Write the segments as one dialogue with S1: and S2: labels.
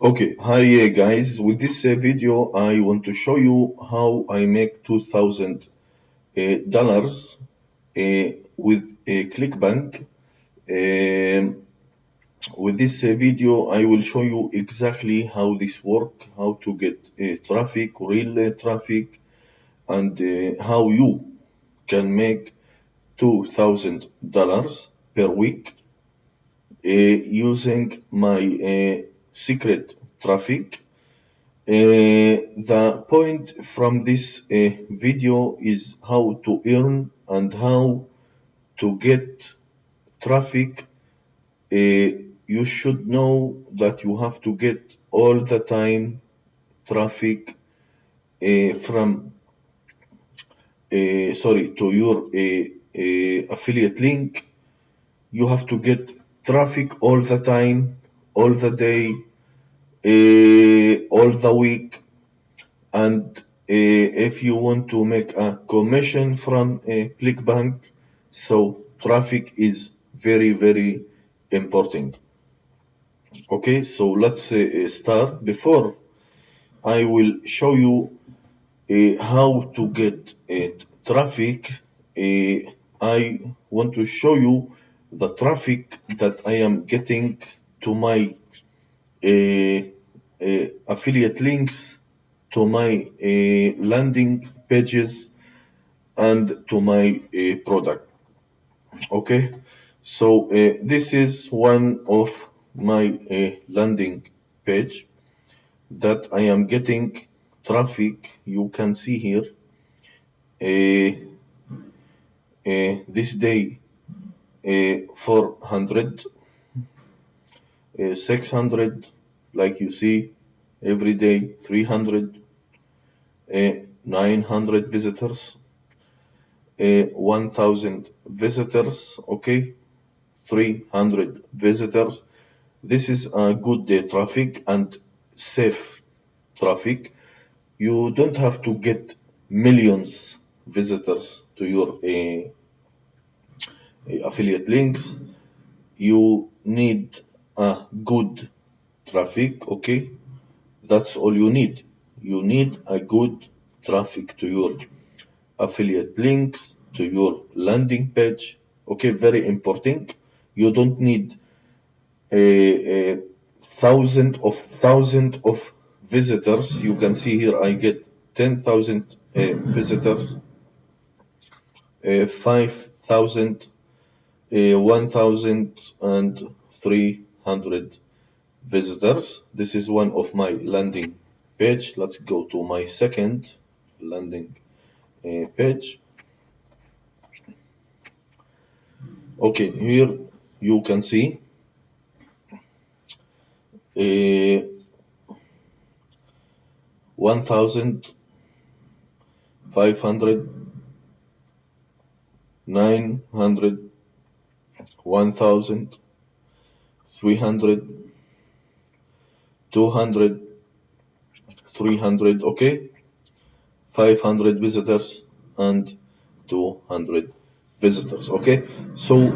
S1: Okay, hi guys. With this video, I want to show you how I make $2,000 with Clickbank. Um, with this video, I will show you exactly how this work, how to get traffic, real traffic, and how you can make $2,000 per week using my secret traffic. The point from this video is how to earn and how to get traffic. You should know that you have to get all the time traffic from to your affiliate link. You have to get traffic all the time, all the day, all the week. And if you want to make a commission from Clickbank, so traffic is very, very important. Okay, so let's start. Before I will show you how to get traffic, I want to show you the traffic that I am getting to my affiliate links, to my landing pages, and to my product. Okay, so this is one of my landing page that I am getting traffic. You can see here this day 400, 600, like you see, every day 300, 900 visitors, 1000 visitors, okay, 300 visitors. This is a good traffic and safe traffic. You don't have to get millions visitors to your affiliate links. You need a good traffic, okay? That's all you need. You need a good traffic to your affiliate links, to your landing page. Okay, very important. You don't need a thousand of visitors. You can see here I get 10,000 visitors, 5,000, 1,300 visitors. This is one of my landing page. Let's go to my second landing page. Okay, here you can see 1,500, 900, 1,000, 300, 200, 300, okay, 500 visitors and 200 visitors. Okay, so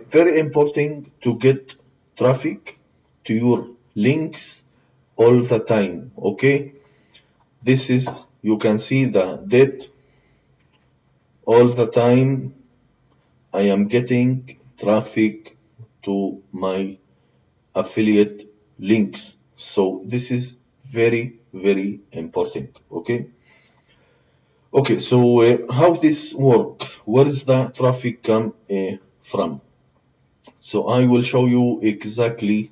S1: very important to get traffic to your links all the time. Okay, this is, you can see the date. All the time I am getting traffic to my affiliate links, so this is very, very important. Okay, so how this work? Where is the traffic come from? So I will show you exactly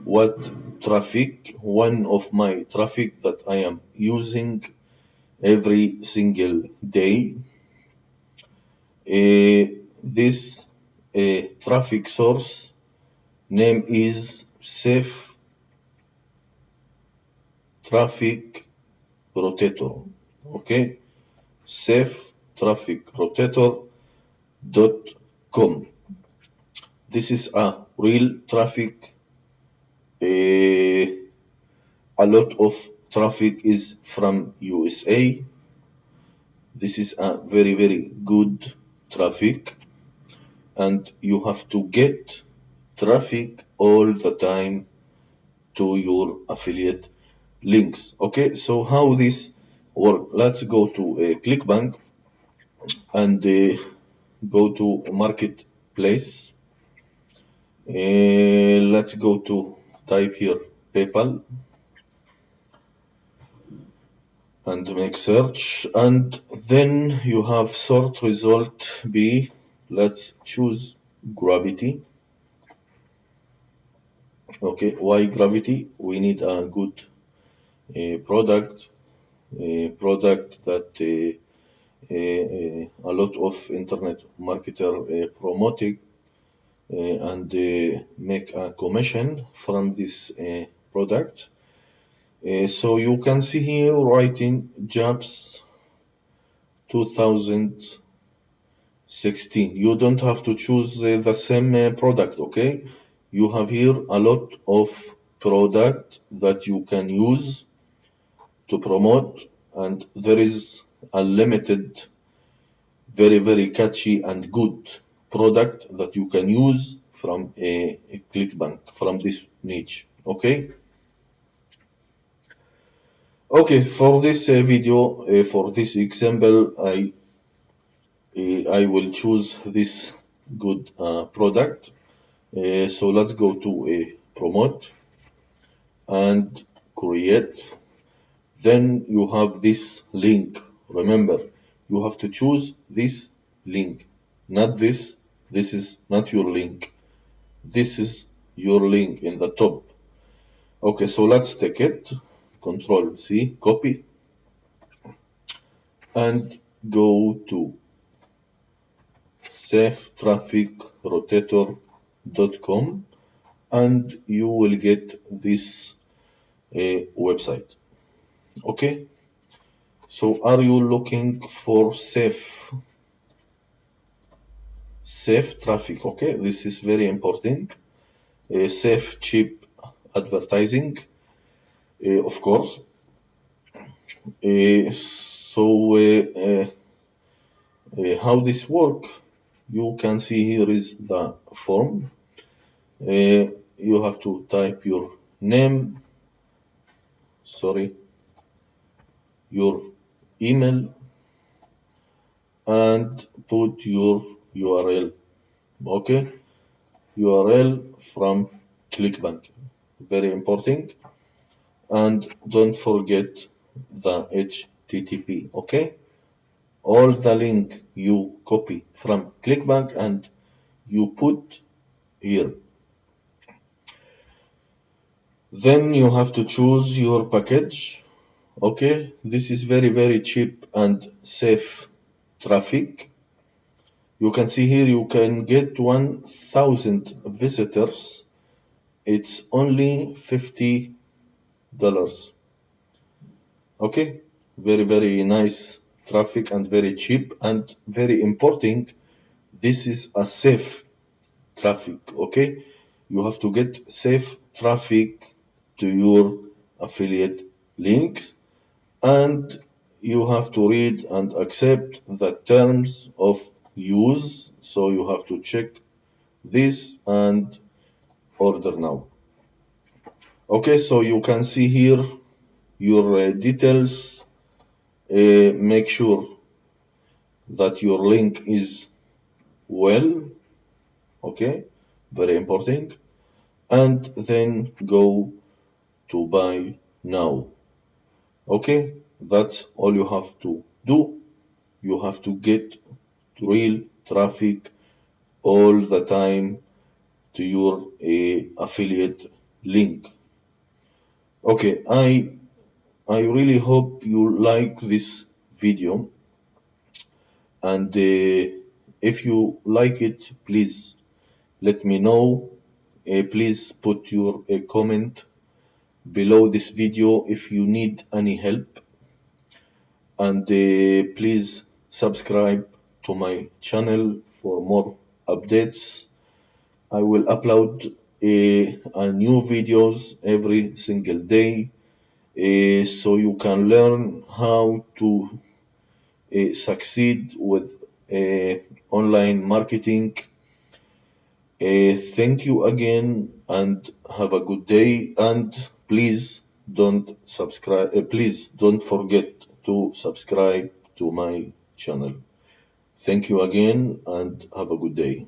S1: what traffic, one of my traffic that I am using every single day. This traffic source name is Safe Traffic Rotator. Okay, Safe Traffic Rotator.com. This is a real traffic. A lot of traffic is from USA. This is a very, very good traffic, and you have to get traffic all the time to your affiliate links. Okay, so how this work? Let's go to Clickbank and go to marketplace. Let's go to type here PayPal and make search, and then you have sort result B. Let's choose gravity. Okay, why gravity? We need a good product, a product that a lot of internet marketer promoting and make a commission from this product. So you can see here writing jobs 2016. You don't have to choose the same product, okay? You have here a lot of product that you can use to promote, and there is a limited, very, very catchy and good product that you can use from a Clickbank, from this niche, okay? Okay, for this video, for this example, I will choose this good product. So let's go to promote and create. Then you have this link. Remember, you have to choose this link, not this. This is not your link. This is your link in the top. Okay, so let's take it. Control C, copy, and go to safetrafficrotator.com, and you will get this website. Okay, so are you looking for safe traffic? Okay, this is very important. Safe, cheap advertising, of course. How this work? You can see here is the form. You have to type your name, your email, and put your URL. Okay, URL from Clickbank, very important. And don't forget the HTTP. Okay, all the link you copy from Clickbank and you put here. Then you have to choose your package. Okay, this is very, very cheap and safe traffic. You can see here you can get 1,000 visitors. It's only $50. Okay, very, very nice traffic and very cheap, and very important. This is a safe traffic. Okay, you have to get safe traffic to your affiliate links, and you have to read and accept the terms of use. So you have to check this and order now. Okay, so you can see here your details. Make sure that your link is well, okay, very important, and then go to buy now. Okay, that's all you have to do. You have to get real traffic all the time to your affiliate link. Okay, I really hope you like this video, and if you like it, please let me know. Please put your comment below this video if you need any help, and please subscribe to my channel for more updates. I will upload a new videos every single day, so you can learn how to succeed with online marketing Thank you again and have a good day. And please don't subscribe. Please don't forget to subscribe to my channel. Thank you again and have a good day.